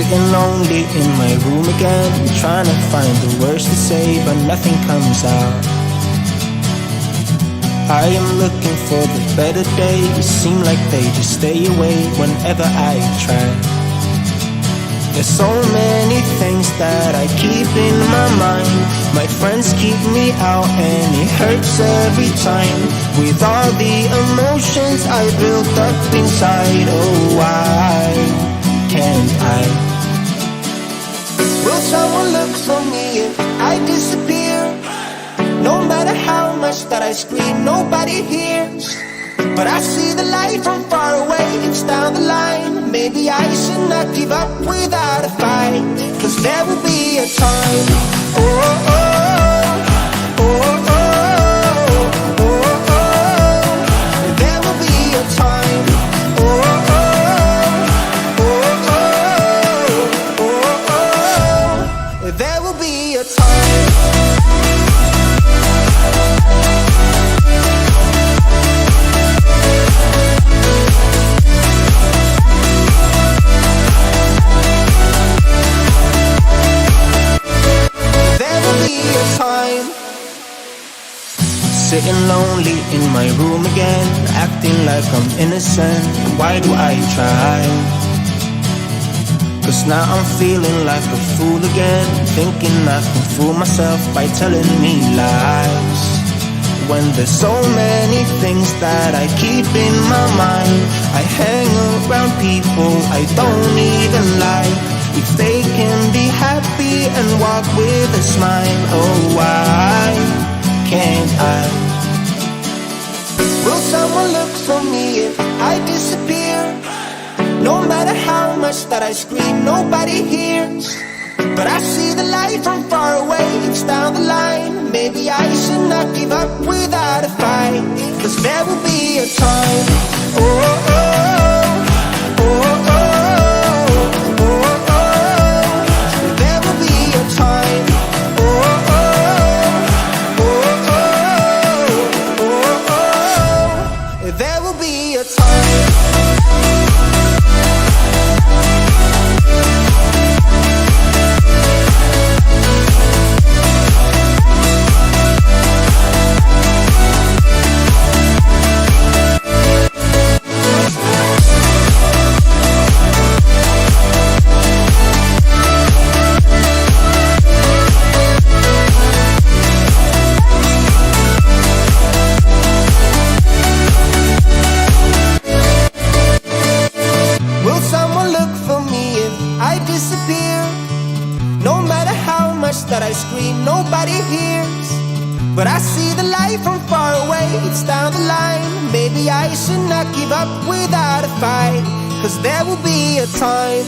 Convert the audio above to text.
Sitting lonely in my room again, trying to find the words to say, but nothing comes out. I am looking for the better days, seem like they just stay away whenever I try. There's so many things that I keep in my mind. My friends keep me out and it hurts every time. With all the emotions I built up inside, oh why can't I? Will someone look for me if I disappear? No matter how much that I scream, nobody hears. But I see the light from far away, it's down the line. Maybe I should not give up without a fight, 'cause there will be a time. Oh, oh, oh, oh, oh, oh, oh. There will be a time. Oh, oh, oh, oh, oh, oh. There will be a time. Sitting lonely in my room again, acting like I'm innocent. Why do I try? 'Cause now I'm feeling like a fool again, thinking I can fool myself by telling me lies. When there's so many things that I keep in my mind, I hang around people I don't even like. If they can be happy and walk with a smile, oh why can't I? Will someone look for me if I disappear? No matter how much that I scream, nobody hears. But I see the light from far away, it's down the line. Maybe I should not give up without a fight, 'cause there will be a time. Oh, oh, oh, oh, oh, oh, oh. There will be a time. Oh, oh, oh, oh, oh, oh. There will be a time. No matter how much that I scream, nobody hears. But I see the light from far away, it's down the line. Maybe I should not give up without a fight, 'cause there will be a time.